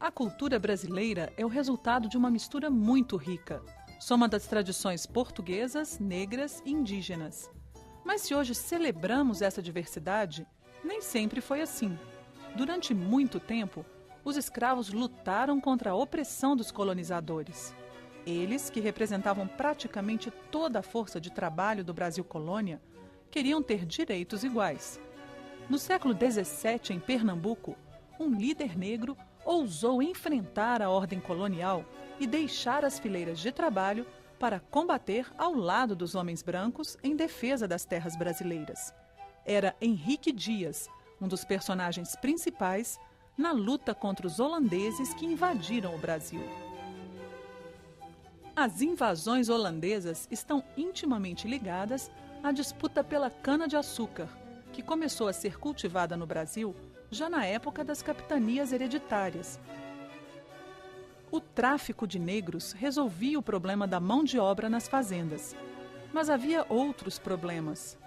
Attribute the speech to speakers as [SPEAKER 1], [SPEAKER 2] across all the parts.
[SPEAKER 1] A cultura brasileira é o resultado de uma mistura muito rica, soma das tradições portuguesas, negras e indígenas. Mas se hoje celebramos essa diversidade, nem sempre foi assim. Durante muito tempo, os escravos lutaram contra a opressão dos colonizadores. Eles, que representavam praticamente toda a força de trabalho do Brasil colônia, queriam ter direitos iguais. No século XVII, em Pernambuco, um líder negro ousou enfrentar a ordem colonial e deixar as fileiras de trabalho para combater ao lado dos homens brancos em defesa das terras brasileiras. Era Henrique Dias, um dos personagens principais na luta contra os holandeses que invadiram o Brasil. As invasões holandesas estão intimamente ligadas à disputa pela cana-de-açúcar, que começou a ser cultivada no Brasil já na época das capitanias hereditárias. O tráfico de negros resolvia o problema da mão de obra nas fazendas, mas havia outros problemas.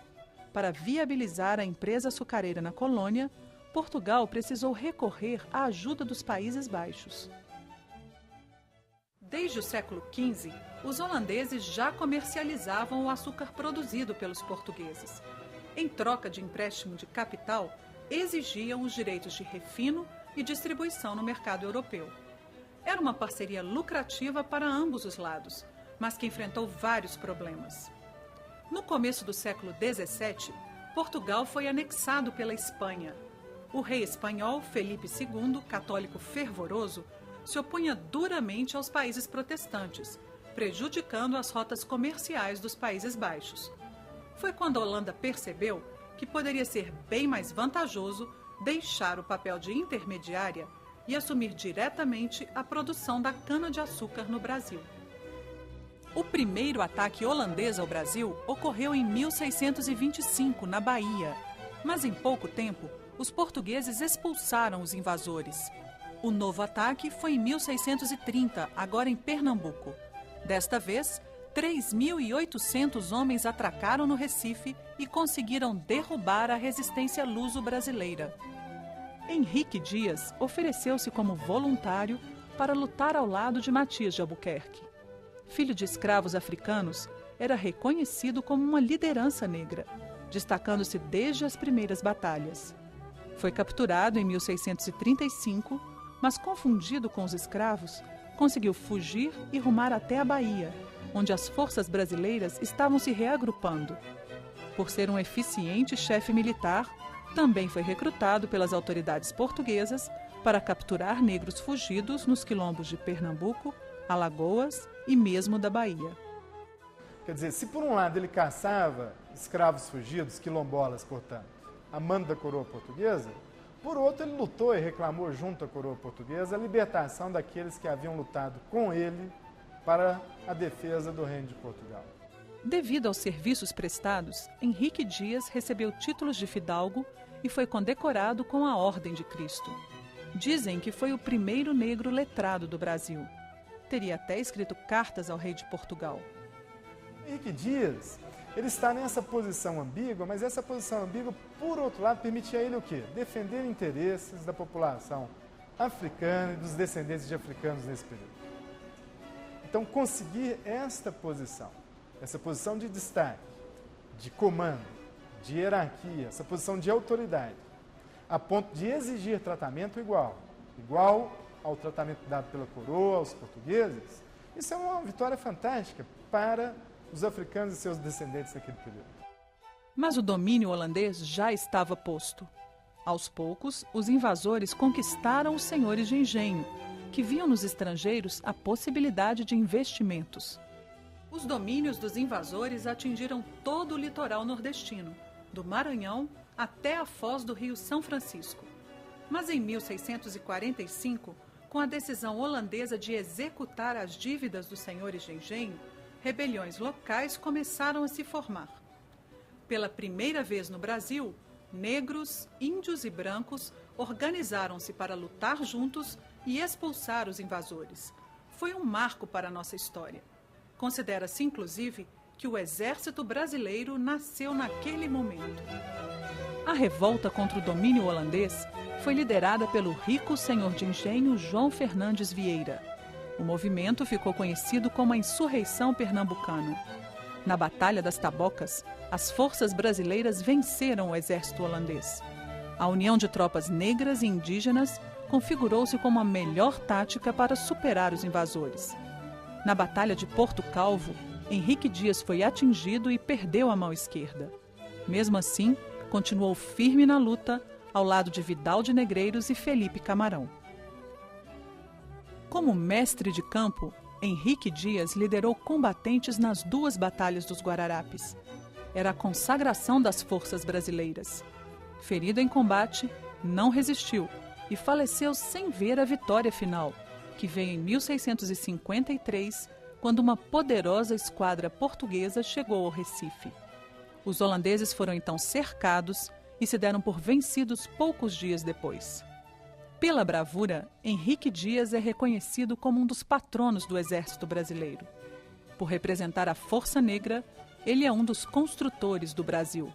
[SPEAKER 1] Para viabilizar a empresa açucareira na colônia, Portugal precisou recorrer à ajuda dos Países Baixos. Desde o século XV, os holandeses já comercializavam o açúcar produzido pelos portugueses. Em troca de empréstimo de capital, exigiam os direitos de refino e distribuição no mercado europeu. Era uma parceria lucrativa para ambos os lados, mas que enfrentou vários problemas. No começo do século XVII, Portugal foi anexado pela Espanha. O rei espanhol Felipe II, católico fervoroso, se opunha duramente aos países protestantes, prejudicando as rotas comerciais dos Países Baixos. Foi quando a Holanda percebeu que poderia ser bem mais vantajoso deixar o papel de intermediária e assumir diretamente a produção da cana-de-açúcar no Brasil. O primeiro ataque holandês ao Brasil ocorreu em 1625, na Bahia, mas em pouco tempo os portugueses expulsaram os invasores. O novo ataque foi em 1630, agora em Pernambuco. Desta vez, 3.800 homens atracaram no Recife e conseguiram derrubar a resistência luso-brasileira. Henrique Dias ofereceu-se como voluntário para lutar ao lado de Matias de Albuquerque. Filho de escravos africanos, era reconhecido como uma liderança negra, destacando-se desde as primeiras batalhas. Foi capturado em 1635, mas confundido com os escravos, conseguiu fugir e rumar até a Bahia, onde as forças brasileiras estavam se reagrupando. Por ser um eficiente chefe militar, também foi recrutado pelas autoridades portuguesas para capturar negros fugidos nos quilombos de Pernambuco, Alagoas e mesmo da Bahia.
[SPEAKER 2] Quer dizer, se por um lado ele caçava escravos fugidos, quilombolas, portanto, a mando da coroa portuguesa, por outro ele lutou e reclamou junto à coroa portuguesa a libertação daqueles que haviam lutado com ele para a defesa do Reino de Portugal.
[SPEAKER 1] Devido aos serviços prestados, Henrique Dias recebeu títulos de fidalgo e foi condecorado com a Ordem de Cristo. Dizem que foi o primeiro negro letrado do Brasil. Teria até escrito cartas ao rei de Portugal.
[SPEAKER 2] Henrique Dias, ele está nessa posição ambígua, mas essa posição ambígua, por outro lado, permitia a ele o quê? Defender interesses da população africana e dos descendentes de africanos nesse período. Então, conseguir essa posição de destaque, de comando, de hierarquia, essa posição de autoridade, a ponto de exigir tratamento igual ao tratamento dado pela coroa, aos portugueses, isso é uma vitória fantástica para os africanos e seus descendentes naquele período.
[SPEAKER 1] Mas o domínio holandês já estava posto. Aos poucos, os invasores conquistaram os senhores de engenho, que viam nos estrangeiros a possibilidade de investimentos. Os domínios dos invasores atingiram todo o litoral nordestino, do Maranhão até a foz do rio São Francisco. Mas em 1645, com a decisão holandesa de executar as dívidas dos senhores de engenho, rebeliões locais começaram a se formar. Pela primeira vez no Brasil, negros, índios e brancos organizaram-se para lutar juntos e expulsar os invasores. Foi um marco para a nossa história. Considera-se, inclusive, que o exército brasileiro nasceu naquele momento. A revolta contra o domínio holandês foi liderada pelo rico senhor de engenho João Fernandes Vieira. O movimento ficou conhecido como a Insurreição Pernambucana. Na Batalha das Tabocas, as forças brasileiras venceram o exército holandês. A união de tropas negras e indígenas configurou-se como a melhor tática para superar os invasores. Na Batalha de Porto Calvo, Henrique Dias foi atingido e perdeu a mão esquerda. Mesmo assim, continuou firme na luta, ao lado de Vidal de Negreiros e Felipe Camarão. Como mestre de campo, Henrique Dias liderou combatentes nas 2 batalhas dos Guararapes. Era a consagração das forças brasileiras. Ferido em combate, não resistiu e faleceu sem ver a vitória final, que veio em 1653, quando uma poderosa esquadra portuguesa chegou ao Recife. Os holandeses foram então cercados e se deram por vencidos poucos dias depois. Pela bravura, Henrique Dias é reconhecido como um dos patronos do Exército Brasileiro. Por representar a Força Negra, ele é um dos construtores do Brasil.